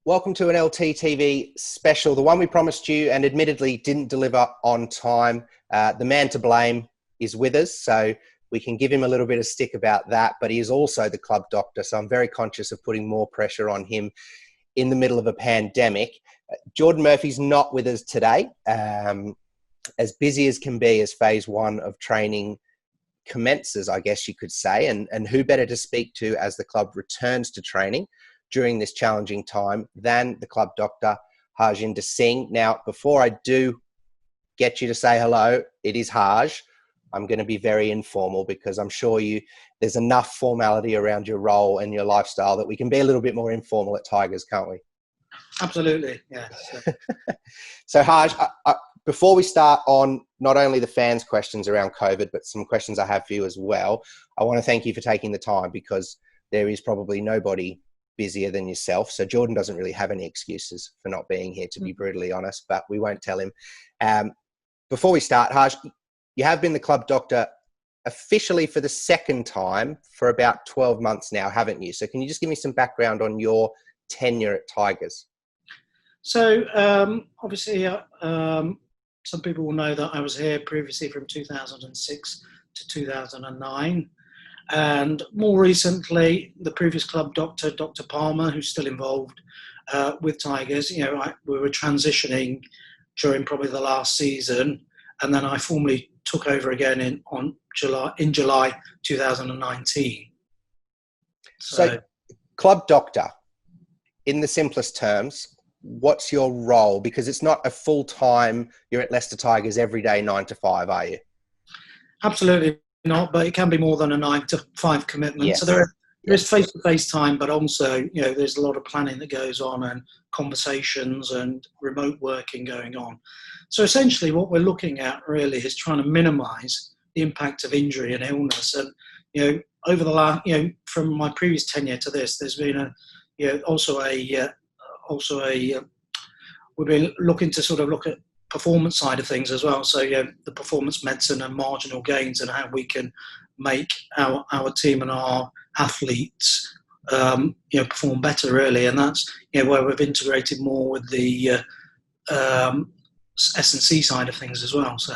Welcome to an LTTV special, the one we promised you and admittedly didn't deliver on time. The man to blame is with us, so we can give him a little bit of stick about that, but he is also the club doctor, so I'm very conscious of putting more pressure on him in the middle of a pandemic. Jordan Murphy's not with us today. As busy as can be as phase one of training commences, I guess you could say, and who better to speak to as the club returns to training during this challenging time than the club doctor, 𝗟𝗧𝗧𝗩. Now, before I do get you to say hello, it is Haj. I'm going to be very informal because I'm sure there's enough formality around your role and your lifestyle that we can be a little bit more informal at Tigers, can't we? Absolutely, yeah. So Haj, before we start on not only the fans' questions around COVID, but some questions I have for you as well, I want to thank you for taking the time because there is probably nobody busier than yourself. So Jordan doesn't really have any excuses for not being here, to be brutally honest, but we won't tell him. Before we start, Haj, you have been the club doctor officially for the second time for about 12 months now, haven't you? So can you just give me some background on your tenure at Tigers? So obviously, some people will know that I was here previously from 2006 to 2009. And more recently, the previous club doctor, Dr. Palmer, who's still involved with Tigers, we were transitioning during probably the last season. And then I formally took over again in July 2019. So club doctor, in the simplest terms, what's your role? Because it's not a full-time, you're at Leicester Tigers every day, 9 to 5, are you? Absolutely not, but it can be more than a 9 to 5 commitment. Yes. So there is face-to-face time, but also, there's a lot of planning that goes on and conversations and remote working going on. So essentially what we're looking at really is trying to minimize the impact of injury and illness. And, over the last, from my previous tenure to this, there's been we've been looking to sort of look at performance side of things as well. So, the performance medicine and marginal gains and how we can make our team and our athletes, perform better really. And that's, where we've integrated more with the S&C side of things as well. So.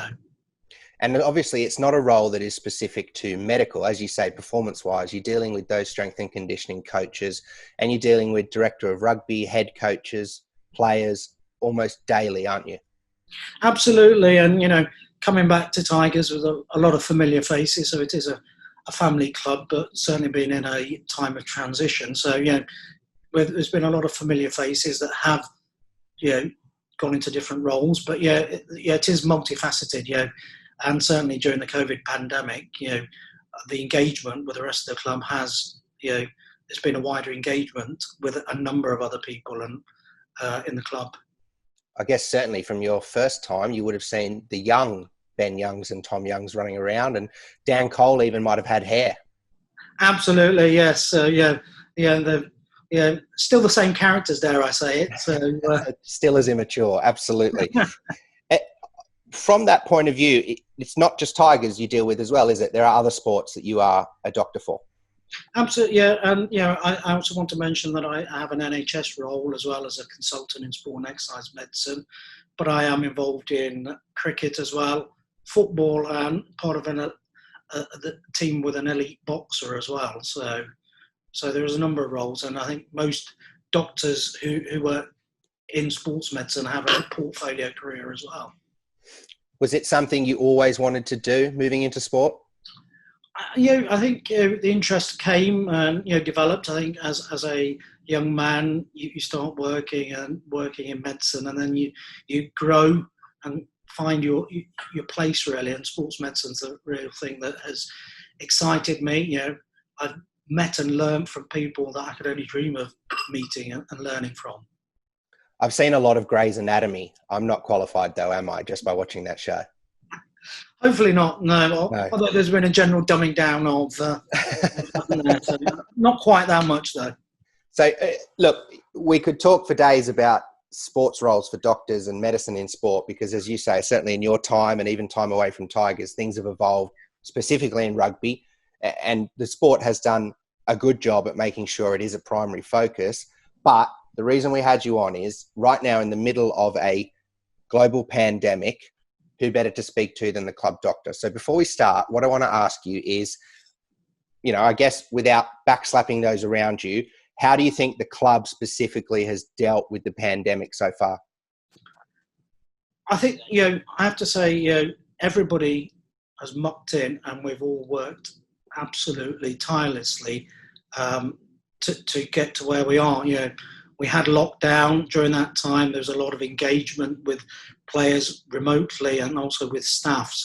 And obviously it's not a role that is specific to medical. As you say, performance-wise, you're dealing with those strength and conditioning coaches and you're dealing with director of rugby, head coaches, players almost daily, aren't you? Absolutely. And, coming back to Tigers with a lot of familiar faces. So it is a family club, but certainly been in a time of transition. So, there's been a lot of familiar faces that have, gone into different roles. But, it is multifaceted, And certainly during the COVID pandemic, the engagement with the rest of the club has, there's been a wider engagement with a number of other people and in the club. I guess certainly from your first time, you would have seen the young Ben Youngs and Tom Youngs running around, and Dan Cole even might have had hair. Absolutely, yes. Still the same characters, dare I say it. So, still as immature, absolutely. From that point of view, it's not just Tigers you deal with as well, is it? There are other sports that you are a doctor for. Absolutely, yeah. And, I also want to mention that I have an NHS role as well as a consultant in sport and exercise medicine, but I am involved in cricket as well, football, and part of the team with an elite boxer as well. So there is a number of roles, and I think most doctors who work in sports medicine have a portfolio career as well. Was it something you always wanted to do, moving into sport? I think the interest came and developed. I think as a young man, you start working in medicine, and then you grow and find your place really. And sports medicine's the real thing that has excited me. I've met and learned from people that I could only dream of meeting and learning from. I've seen a lot of Grey's Anatomy. I'm not qualified though, am I, just by watching that show? Hopefully not, no. Although there's been a general dumbing down of so not quite that much though. So look, we could talk for days about sports roles for doctors and medicine in sport because, as you say, certainly in your time and even time away from Tigers, things have evolved specifically in rugby, and the sport has done a good job at making sure it is a primary focus. But the reason we had you on is right now in the middle of a global pandemic, who better to speak to than the club doctor? So before we start, what I want to ask you is, I guess without backslapping those around you, how do you think the club specifically has dealt with the pandemic so far? I think, I have to say, everybody has mucked in, and we've all worked absolutely tirelessly to get to where we are. We had lockdown during that time. There was a lot of engagement with players remotely and also with staff.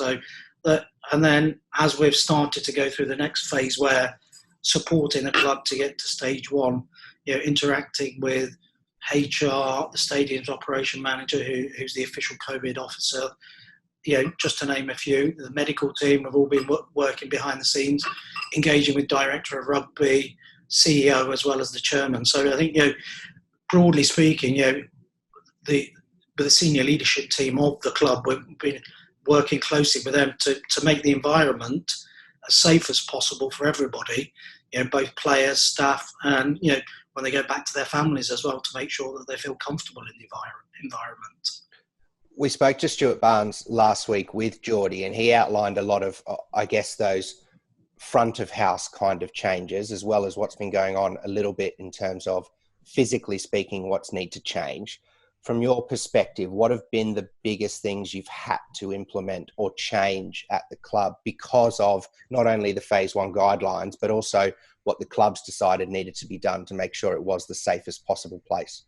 And then as we've started to go through the next phase, where supporting the club to get to stage one, interacting with HR, the stadium's operation manager, who's the official COVID officer, just to name a few, the medical team have all been working behind the scenes, engaging with director of rugby, CEO, as well as the chairman. So I think, broadly speaking, with the senior leadership team of the club, we've been working closely with them to make the environment as safe as possible for everybody, both players, staff, and, when they go back to their families as well, to make sure that they feel comfortable in the environment. We spoke to 𝗟𝗧𝗧𝗩 last week with Geordie, and he outlined a lot of, I guess, those front of house kind of changes, as well as what's been going on a little bit in terms of, physically speaking, what's need to change. From your perspective, what have been the biggest things you've had to implement or change at the club because of not only the phase one guidelines, but also what the club's decided needed to be done to make sure it was the safest possible place?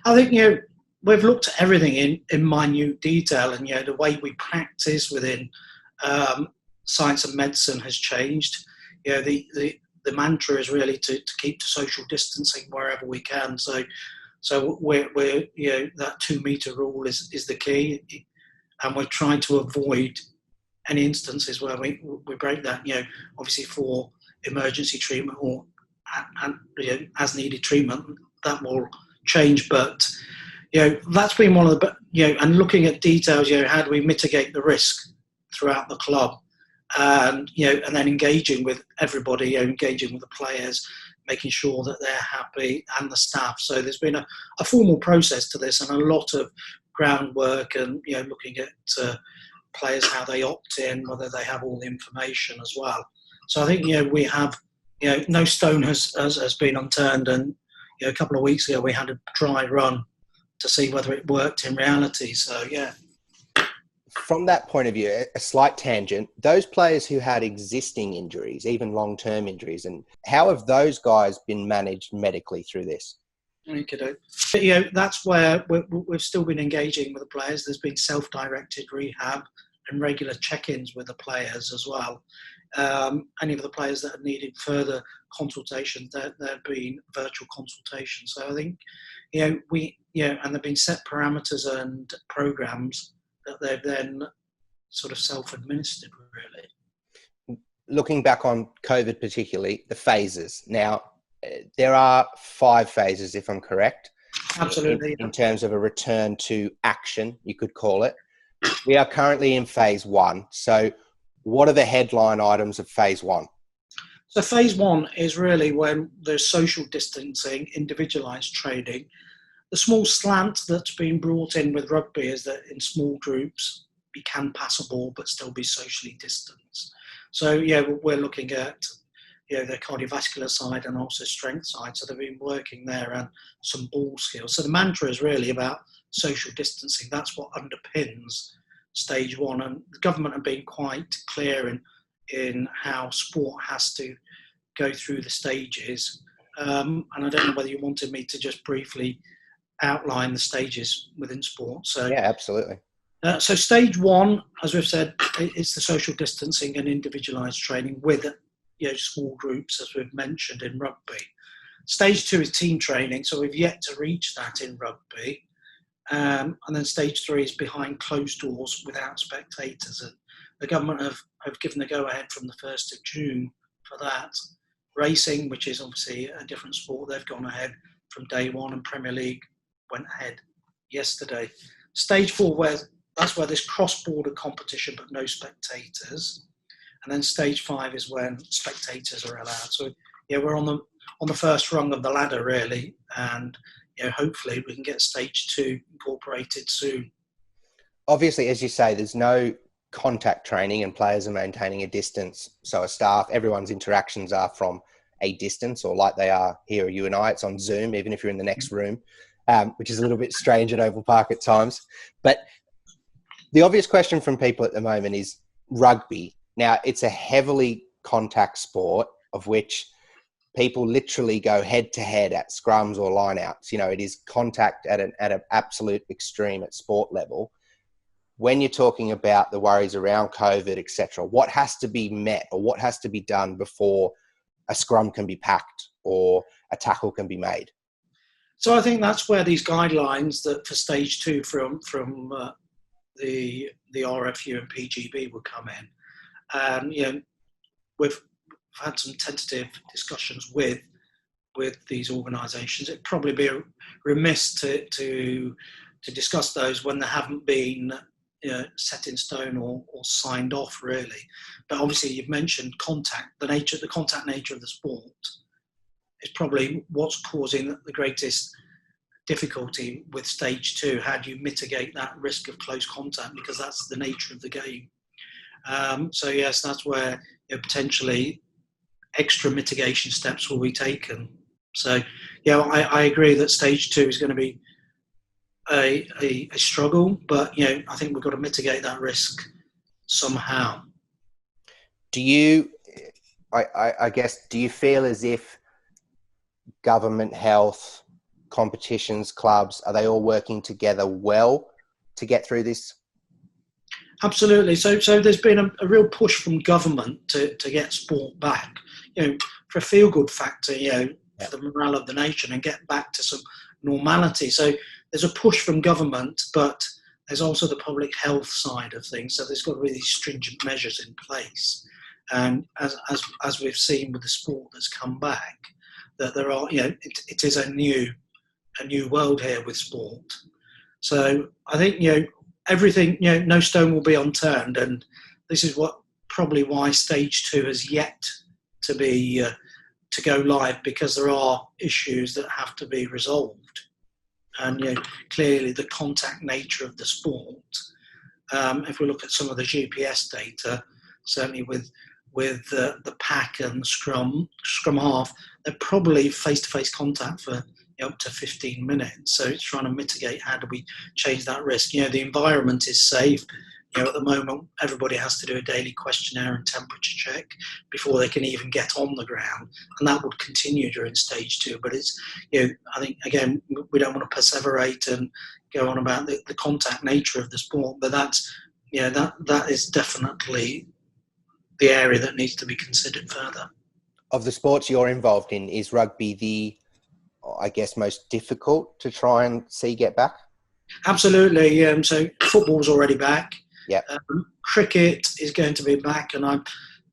I think, we've looked at everything in minute detail, and, the way we practice within science and medicine has changed. The mantra is really to keep to social distancing wherever we can. So we're that 2 metre rule is the key, and we're trying to avoid any instances where we break that. Obviously for emergency treatment or as needed treatment, that will change. But that's been one of the and looking at details. How do we mitigate the risk throughout the club, and and then engaging with everybody, engaging with the players, making sure that they're happy, and the staff. So there's been a formal process to this, and a lot of groundwork, and looking at players, how they opt in, whether they have all the information as well. So I think we have no stone has been unturned, and a couple of weeks ago we had a dry run to see whether it worked in reality. So yeah. From that point of view, a slight tangent, those players who had existing injuries, even long-term injuries, and how have those guys been managed medically through this? That's where we've still been engaging with the players. There's been self-directed rehab and regular check-ins with the players as well. Any of the players that have needed further consultation, there have been virtual consultations. So I think, and there've been set parameters and programs that they've then sort of self-administered, really. Looking back on COVID particularly, the phases. Now, there are 5 phases, if I'm correct. Absolutely. In terms of a return to action, you could call it. We are currently in phase 1. So what are the headline items of phase 1? So phase 1 is really when there's social distancing, individualised training. The small slant that's been brought in with rugby is that in small groups, you can pass a ball but still be socially distanced. So we're looking at the cardiovascular side and also strength side. So they've been working there, and some ball skills. So the mantra is really about social distancing. That's what underpins stage 1. And the government have been quite clear in how sport has to go through the stages. And I don't know whether you wanted me to just briefly outline the stages within sport. So yeah, absolutely. So stage 1, as we've said, is the social distancing and individualised training with small groups, as we've mentioned in rugby. Stage 2 is team training, so we've yet to reach that in rugby. And then stage 3 is behind closed doors without spectators. And the government have given the go-ahead from the 1st of June for that. Racing, which is obviously a different sport, they've gone ahead from day 1, and Premier League went ahead yesterday. Stage 4, that's where there's cross-border competition but no spectators. And then stage 5 is when spectators are allowed. So we're on the first rung of the ladder, really, and hopefully we can get stage 2 incorporated soon. Obviously, as you say, there's no contact training and players are maintaining a distance. So a staff, everyone's interactions are from a distance, or like they are here, you and I, it's on Zoom, even if you're in the next room, which is a little bit strange at Oval Park at times. But the obvious question from people at the moment is rugby. Now, it's a heavily contact sport of which people literally go head to head at scrums or lineouts. It is contact at an absolute extreme at sport level. When you're talking about the worries around COVID, etc., what has to be met or what has to be done before a scrum can be packed or a tackle can be made? So I think that's where these guidelines that for stage 2 from the RFU and PGB will come in. We've had some tentative discussions with these organisations. It'd probably be remiss to discuss those when they haven't been set in stone or signed off, really. But obviously, you've mentioned contact. The contact nature of the sport is probably what's causing the greatest difficulty with stage 2. How do you mitigate that risk of close contact? Because that's the nature of the game. So yes, that's where potentially extra mitigation steps will be taken. So I agree that stage 2 is going to be a struggle, but I think we've got to mitigate that risk somehow. Do you, I guess, do you feel as if government, health, competitions, clubs, are they all working together well to get through this? Absolutely. So there's been a real push from government to get sport back, for a feel-good factor, for the morale of the nation and get back to some normality. So there's a push from government, but there's also the public health side of things. So there's got to be these stringent measures in place. And as we've seen with the sport that's come back, that there are, it is a new world here with sport. So I think, everything, no stone will be unturned. And this is probably why stage 2 has yet to be, to go live, because there are issues that have to be resolved. And clearly the contact nature of the sport, if we look at some of the GPS data, certainly with the pack and the scrum half, they're probably face-to-face contact for up to 15 minutes. So it's trying to mitigate, how do we change that risk? The environment is safe. At the moment, everybody has to do a daily questionnaire and temperature check before they can even get on the ground. And that would continue during stage 2. But it's, I think, again, we don't want to perseverate and go on about the contact nature of the sport. But that's, that is definitely the area that needs to be considered further. Of the sports you're involved in, is rugby the, I guess, most difficult to try and see get back? Absolutely. So football's already back. Yeah. Cricket is going to be back, and I've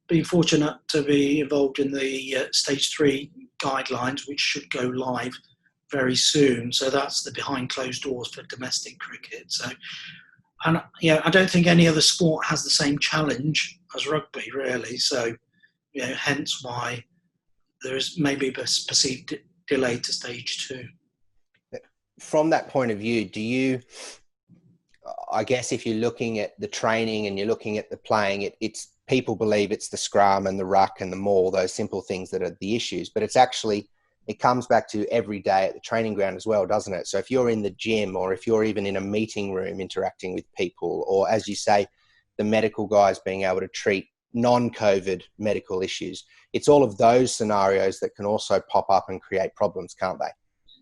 been fortunate to be involved in the stage 3 guidelines, which should go live very soon. So that's the behind closed doors for domestic cricket. So, and I don't think any other sport has the same challenge as rugby, really. So, hence why there is maybe a perceived delay to stage 2. From that point of view, do you, I guess if you're looking at the training and you're looking at the playing, it's people believe it's the scrum and the ruck and the maul, those simple things that are the issues, but it's actually, it comes back to every day at the training ground as well, doesn't it? So if you're in the gym, or if you're even in a meeting room interacting with people, or as you say, the medical guys being able to treat non-COVID medical issues, it's all of those scenarios that can also pop up and create problems, can't they?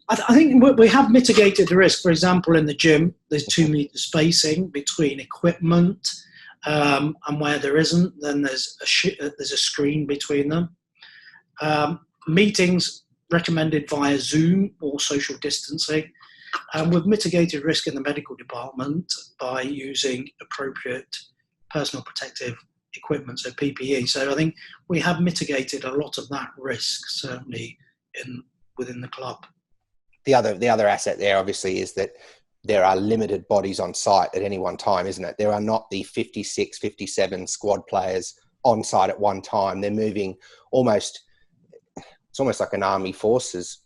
I think we have mitigated the risk. For example, in the gym, there's 2 meter spacing between equipment, and where there isn't, then there's a screen between them. Meetings recommended via Zoom or social distancing. We've mitigated risk in the medical department by using appropriate personal protective equipment, so PPE. So I think we have mitigated a lot of that risk, certainly within the club. The other asset there, obviously, is that there are limited bodies on site at any one time, isn't it? There are not the 56, 57 squad players on site at one time. They're moving it's almost like an army forces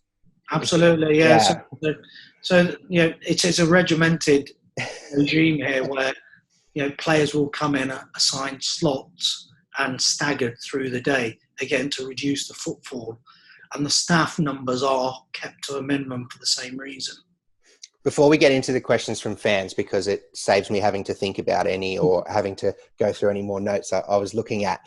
Absolutely, yeah. Yeah. So it is a regimented regime here where players will come in at assigned slots and staggered through the day, again to reduce the footfall, and the staff numbers are kept to a minimum for the same reason. Before we get into the questions from fans, because it saves me having to think about any or having to go through any more notes I was looking at,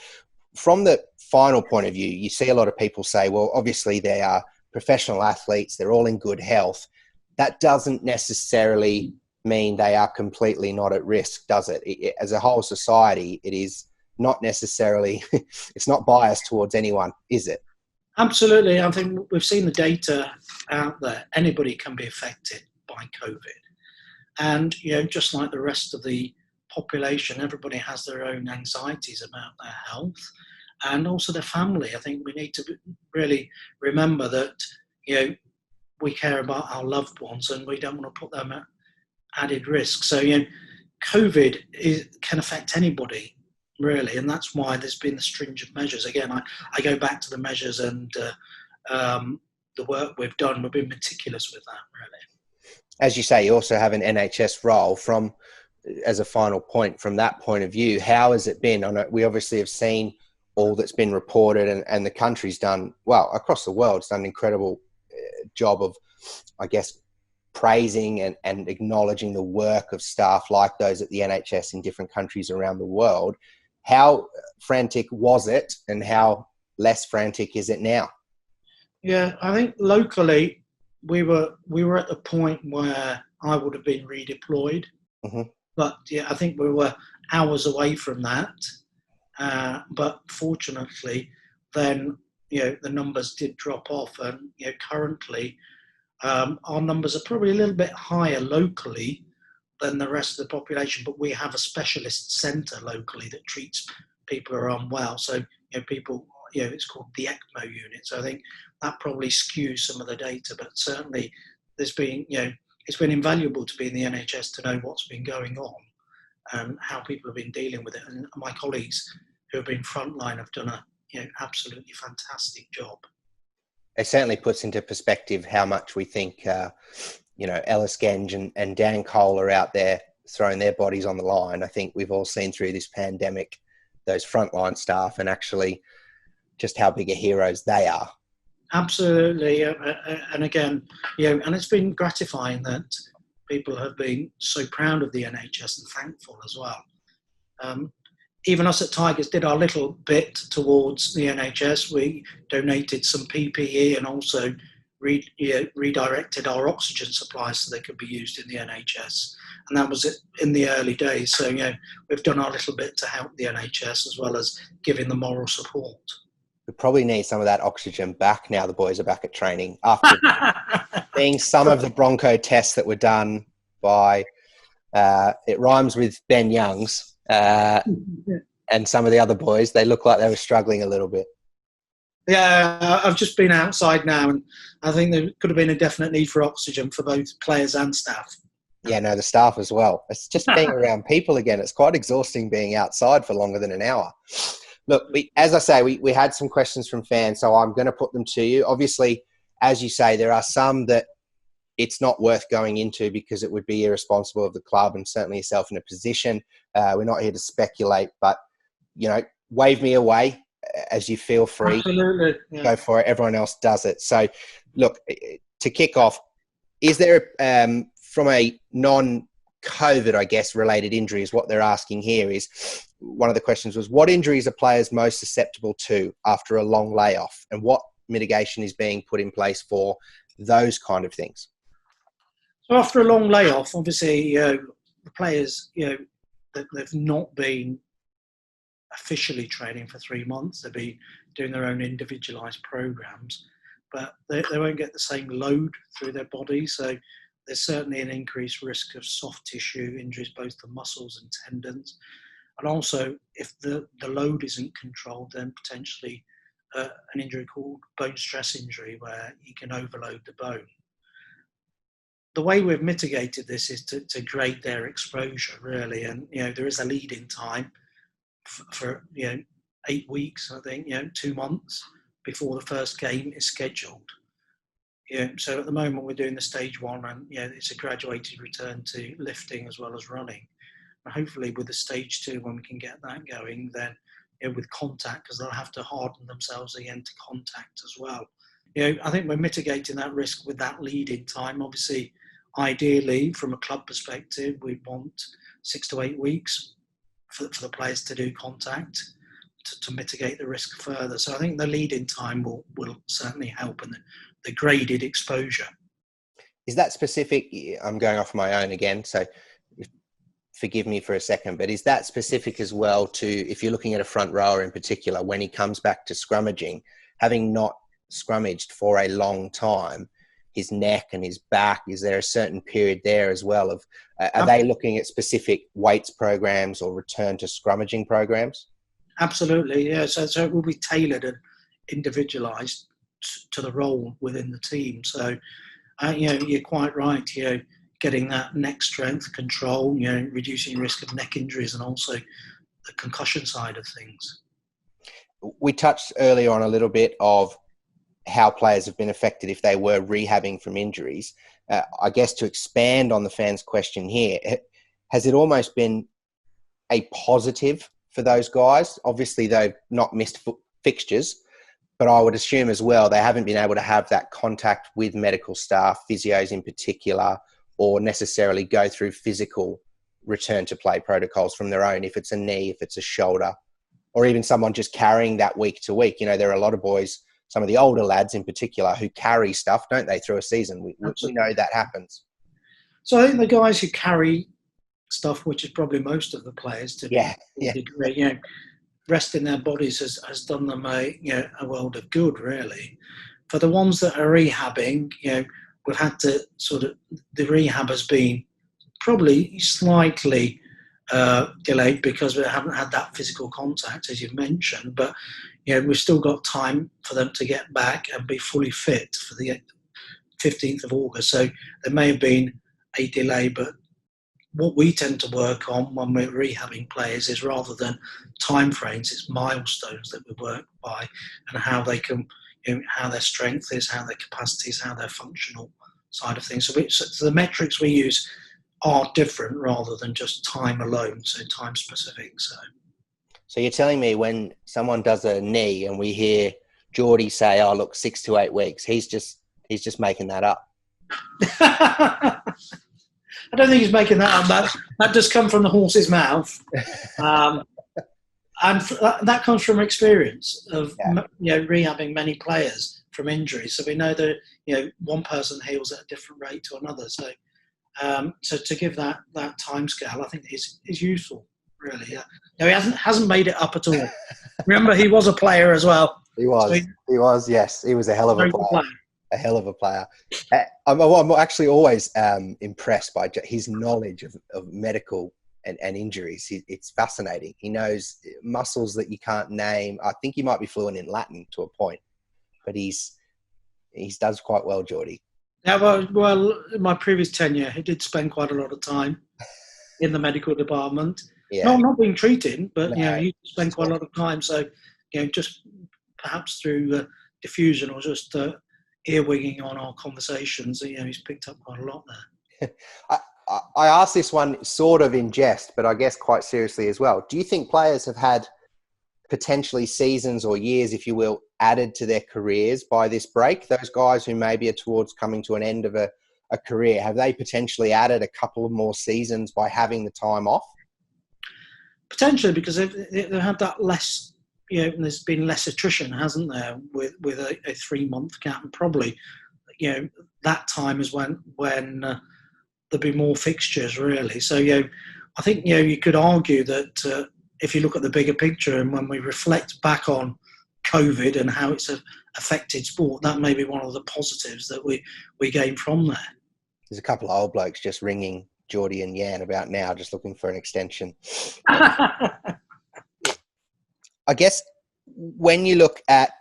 from the final point of view, you see a lot of people say, well, obviously they are professional athletes, they're all in good health. That doesn't necessarily mean they are completely not at risk, does it? As a whole society, it is not necessarily, it's not biased towards anyone, is it? Absolutely. I think we've seen the data out there. Anybody can be affected by COVID. And, just like the rest of the population, everybody has their own anxieties about their health and also their family. I think we need to really remember that, we care about our loved ones and we don't want to put them at added risk. So, COVID can affect anybody, really, and that's why there's been the stringent measures. Again, I go back to the measures and the work we've done. We've been meticulous with that, really. As you say, you also have an NHS role. As a final point, from that point of view, how has it been? I know we obviously have seen all that's been reported, and the country's done, well, across the world, it's done an incredible job of, I guess, praising and acknowledging the work of staff like those at the NHS in different countries around the world. How frantic was it and how less frantic is it now? Yeah, I think locally we were at the point where I would have been redeployed. Mm-hmm. But yeah, I think we were hours away from that. But fortunately, then the numbers did drop off, and currently our numbers are probably a little bit higher locally than the rest of the population. But we have a specialist centre locally that treats people who are unwell. So people, it's called the ECMO unit. So I think that probably skews some of the data. But certainly, there's been it's been invaluable to be in the NHS to know what's been going on and how people have been dealing with it. And my colleagues who have been frontline have done a absolutely fantastic job. It certainly puts into perspective how much we think, 𝗟𝗧𝗏𝗔𝗟 and Dan Cole are out there throwing their bodies on the line. I think we've all seen through this pandemic, those frontline staff, and actually just how big a heroes they are. Absolutely. And again, and it's been gratifying that people have been so proud of the NHS and thankful as well. Even us at Tigers did our little bit towards the NHS. We donated some PPE and also redirected our oxygen supplies so they could be used in the NHS. And that was it in the early days. So, we've done our little bit to help the NHS as well as giving the moral support. We probably need some of that oxygen back now the boys are back at training after seeing some of the Bronco tests that were done by, it rhymes with Ben Young's, and some of the other boys. They look like they were struggling a little bit. Yeah, I've just been outside now, and I think there could have been a definite need for oxygen for both players and staff. Yeah, no, the staff as well. It's just being around people again. It's quite exhausting being outside for longer than an hour. Look, as I say, we had some questions from fans, so I'm going to put them to you. Obviously, as you say, there are some that it's not worth going into because it would be irresponsible of the club and certainly yourself in a position. We're not here to speculate, but, wave me away as you feel free. Absolutely. Yeah. Go for it. Everyone else does it. So, look, to kick off, is there, from a non-COVID, I guess, related injuries, what they're asking here is, one of the questions was, what injuries are players most susceptible to after a long layoff, and what mitigation is being put in place for those kind of things? So after a long layoff, obviously, the players, they've not been officially training for 3 months. They've been doing their own individualised programs, but they won't get the same load through their body. So there's certainly an increased risk of soft tissue injuries, both the muscles and tendons. And also, if the load isn't controlled, then potentially an injury called bone stress injury, where you can overload the bone. The way we've mitigated this is to grade their exposure, really. And, there is a lead-in time for 8 weeks, I think, 2 months before the first game is scheduled. Yeah, so at the moment we're doing the stage 1, and it's a graduated return to lifting as well as running. And hopefully with the stage 2, when we can get that going, then with contact, because they'll have to harden themselves again to contact as well. I think we're mitigating that risk with that lead-in time. Obviously, ideally, from a club perspective, we want 6 to 8 weeks for the players to do contact to mitigate the risk further. So I think the lead-in time will certainly help, and the graded exposure. Is that specific? I'm going off my own again, so forgive me for a second, but is that specific as well to, if you're looking at a front rower in particular, when he comes back to scrummaging, having not scrummaged for a long time, his neck and his back, is there a certain period there as well of, are they looking at specific weights programs or return to scrummaging programs? Absolutely, yeah. So it will be tailored and individualised to the role within the team. So, you're quite right. Getting that neck strength control, reducing risk of neck injuries, and also the concussion side of things. We touched earlier on a little bit of how players have been affected if they were rehabbing from injuries. I guess to expand on the fans' question here, has it almost been a positive for those guys? Obviously, they've not missed fixtures, but I would assume as well they haven't been able to have that contact with medical staff, physios in particular, or necessarily go through physical return to play protocols from their own, if it's a knee, if it's a shoulder, or even someone just carrying that week to week. There are a lot of boys, some of the older lads in particular, who carry stuff, don't they, through a season? We know that happens. So I think the guys who carry stuff, which is probably most of the players to a degree, resting their bodies has done them a world of good, really. For the ones that are rehabbing, we've had to the rehab has been probably slightly delayed because we haven't had that physical contact, as you've mentioned, but we've still got time for them to get back and be fully fit for the 15th of August. So there may have been a delay, but what we tend to work on when we're rehabbing players is, rather than time frames, it's milestones that we work by, and how they can, how their strength is, how their capacity is, how their functional side of things. So the metrics we use are different rather than just time alone, so time specific. So you're telling me when someone does a knee and we hear Geordie say, "Oh, look, 6 to 8 weeks," he's just making that up. I don't think he's making that up. That does come from the horse's mouth, and that comes from experience of rehabbing many players from injuries. So we know that one person heals at a different rate to another. So to give that time scale, I think is useful. Really, he hasn't made it up at all. Remember, he was a player as well. He was. So he was. Yes, he was a hell of a player. A hell of a player. I'm actually always impressed by his knowledge of medical and injuries. It's fascinating. He knows muscles that you can't name. I think he might be fluent in Latin to a point, but he does quite well, Geordie. Yeah, well, in my previous tenure, he did spend quite a lot of time in the medical department. Yeah. Not being treated, but he spent quite a lot of time. So, just perhaps through diffusion or just earwigging on our conversations, he's picked up quite a lot there. I asked this one sort of in jest, but I guess quite seriously as well. Do you think players have had potentially seasons or years, if you will, added to their careers by this break? Those guys who maybe are towards coming to an end of a career, have they potentially added a couple of more seasons by having the time off? Potentially, because they've had that less, there's been less attrition, hasn't there, with a 3-month gap, and probably, that time is when there'll be more fixtures, really. So, I think, you could argue that if you look at the bigger picture, and when we reflect back on COVID and how it's affected sport, that may be one of the positives that we gain from there. There's a couple of old blokes just ringing Geordie and Jan about now, just looking for an extension. I guess when you look at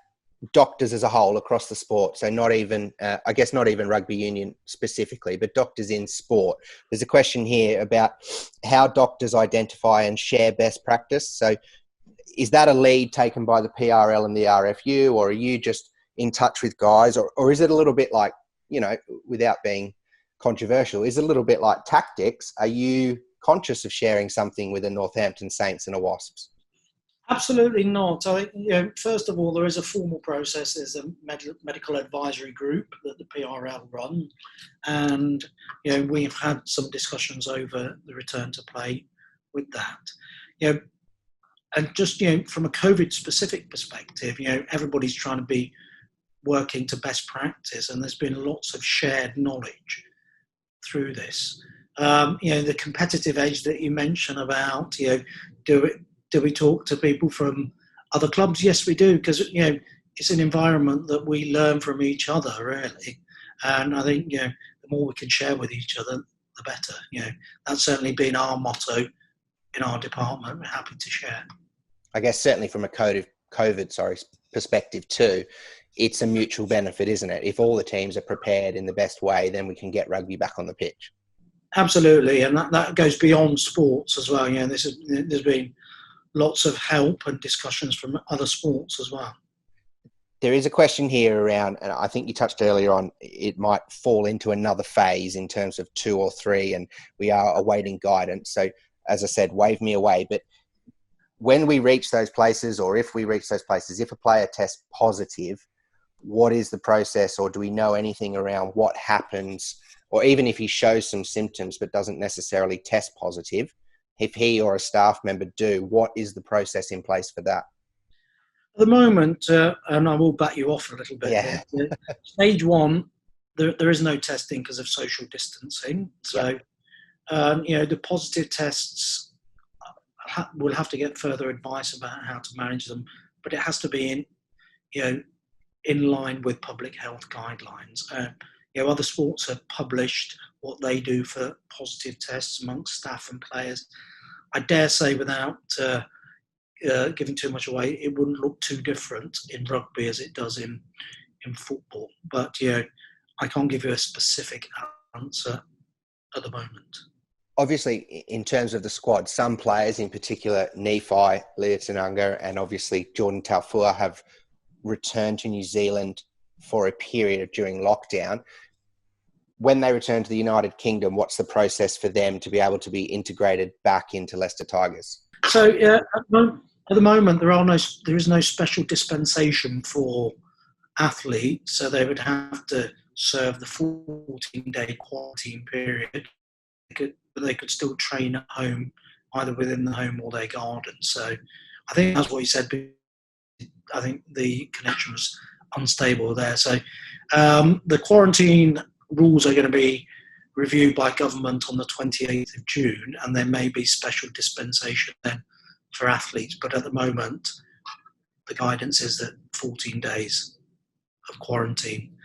doctors as a whole across the sport, so not even rugby union specifically, but doctors in sport, there's a question here about how doctors identify and share best practice. So is that a lead taken by the PRL and the RFU, or are you just in touch with guys, or is it a little bit like you know, without being controversial, is a little bit like tactics. Are you conscious of sharing something with a Northampton Saints and a Wasps? Absolutely not. First of all, there is a formal process. There's a medical advisory group that the PRL run, and we've had some discussions over the return to play with that. And just from a COVID specific perspective, everybody's trying to be working to best practice, and there's been lots of shared knowledge through this. The competitive edge that you mentioned about, do we talk to people from other clubs? Yes, we do, because it's an environment that we learn from each other, really. And I think the more we can share with each other, the better. That's certainly been our motto in our department. We're happy to share. I guess certainly from a COVID perspective too, it's a mutual benefit, isn't it? If all the teams are prepared in the best way, then we can get rugby back on the pitch. Absolutely, and that goes beyond sports as well. There's been lots of help and discussions from other sports as well. There is a question here around, and I think you touched earlier on, it might fall into another phase in terms of 2 or 3, and we are awaiting guidance. So, as I said, wave me away. But when we reach those places, or if we reach those places, if a player tests positive, what is the process, or do we know anything around what happens, or even if he shows some symptoms but doesn't necessarily test positive, if he or a staff member do, what is the process in place for that? At the moment, and I will back you off a little bit, here, stage 1, there is no testing because of social distancing. So, the positive tests, we'll have to get further advice about how to manage them, but it has to be in line with public health guidelines. Other sports have published what they do for positive tests amongst staff and players. I dare say, without giving too much away, it wouldn't look too different in rugby as it does in football. But I can't give you a specific answer at the moment. Obviously, in terms of the squad, some players, in particular 𝗟𝗧𝗧𝗩 𝗬𝗓𝗏 and obviously Jordan Taufua, have returned to New Zealand for a period during lockdown. When they return to the United Kingdom, what's the process for them to be able to be integrated back into Leicester Tigers? So at the moment, there is no special dispensation for athletes, so they would have to serve the 14-day quarantine period. But they could still train at home, either within the home or their garden. So I think that's what he said. I think the connection was unstable there. So the quarantine rules are going to be reviewed by government on the 28th of June, and there may be special dispensation then for athletes. But at the moment, the guidance is that 14 days of quarantine.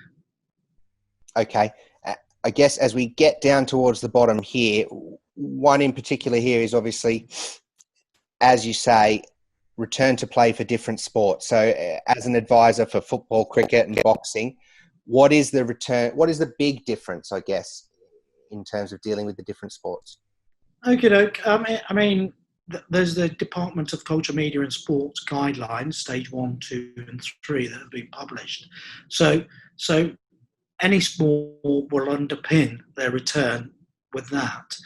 Okay. I guess as we get down towards the bottom here, one in particular here is obviously, as you say, return to play for different sports. So as an advisor for football, cricket and boxing, what is the big difference, I guess, in terms of dealing with the different sports? Okay, I mean, there's the Department of Culture, Media and Sports guidelines, stage 1, 2 and 3 that have been published. So any sport will underpin their return with that.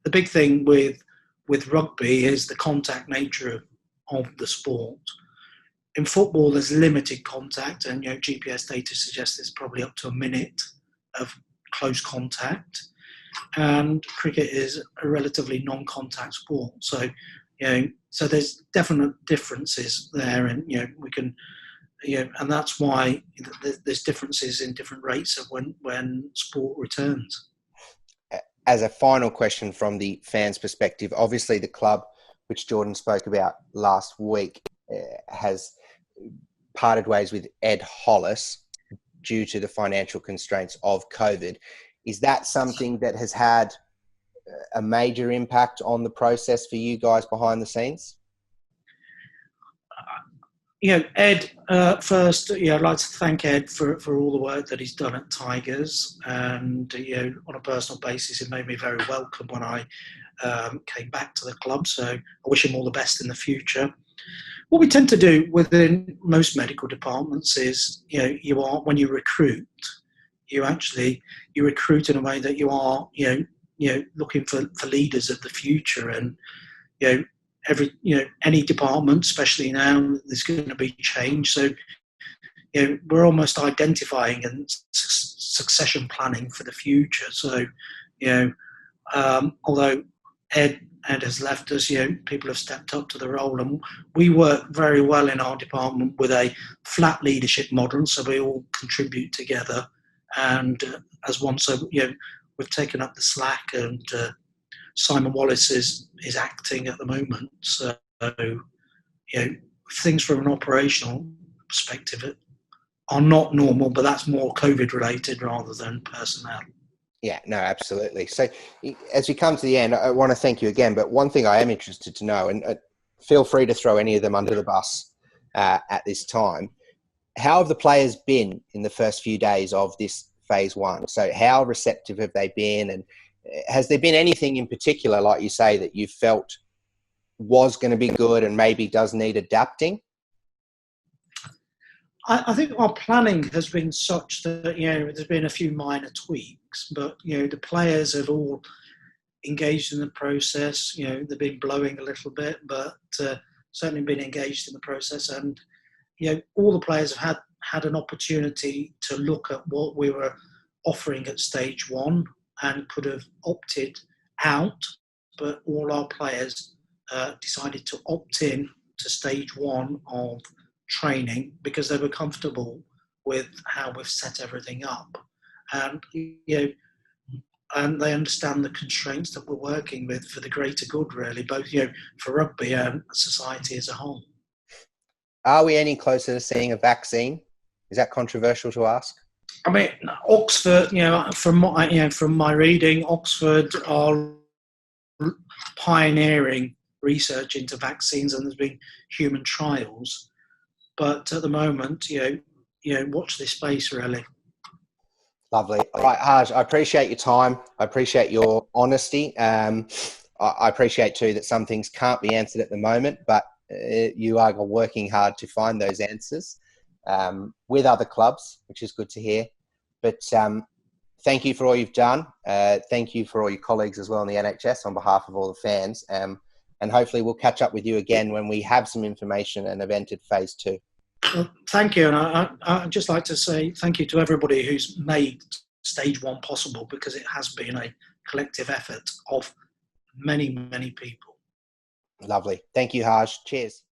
The big thing with rugby is the contact nature of the sport. In football, there's limited contact, and GPS data suggests there's probably up to a minute of close contact. And cricket is a relatively non-contact sport, so there's definite differences there, and we can. And that's why there's differences in different rates of when sport returns. As a final question from the fans' perspective, obviously the club, which Jordan spoke about last week, has parted ways with Ed Hollis due to the financial constraints of COVID. Is that something that has had a major impact on the process for you guys behind the scenes? Ed, first, I'd like to thank Ed for all the work that he's done at Tigers, and on a personal basis, it made me very welcome when I came back to the club. So I wish him all the best in the future. What we tend to do within most medical departments is, when you recruit, you recruit in a way that you are, looking for leaders of the future. And, any department, especially now, there's going to be change. So, we're almost identifying and succession planning for the future. So, although Ed has left us, people have stepped up to the role, and we work very well in our department with a flat leadership model, so we all contribute together and as one. So we've taken up the slack, and Simon Wallace is acting at the moment. So things from an operational perspective are not normal, but that's more COVID related rather than personnel. Yeah, no, absolutely. So as we come to the end, I want to thank you again, but one thing I am interested to know, and feel free to throw any of them under the bus at this time, how have the players been in the first few days of this phase one? So how receptive have they been, and has there been anything in particular, like you say, that you felt was going to be good and maybe does need adapting? I think our planning has been such that, there's been a few minor tweaks, but, the players have all engaged in the process. They've been blowing a little bit, but certainly been engaged in the process. And, all the players have had an opportunity to look at what we were offering at stage one and could have opted out, but all our players decided to opt in to stage one of training because they were comfortable with how we've set everything up, and and they understand the constraints that we're working with for the greater good, really, both for rugby and society as a whole. Are we any closer to seeing a vaccine? Is that controversial to ask? I mean, Oxford, from my reading, Oxford are pioneering research into vaccines, and there's been human trials. But at the moment, watch this space, really. Lovely. All right, 𝗟𝗧𝗧𝗩, I appreciate your time. I appreciate your honesty. I appreciate too that some things can't be answered at the moment, but you are working hard to find those answers with other clubs, which is good to hear. But thank you for all you've done. Thank you for all your colleagues as well in the NHS on behalf of all the fans. And hopefully we'll catch up with you again when we have some information and have entered phase two. Well, thank you. And I'd just like to say thank you to everybody who's made stage one possible, because it has been a collective effort of many, many people. Lovely. Thank you, 𝗟𝗧𝗧𝗩. Cheers.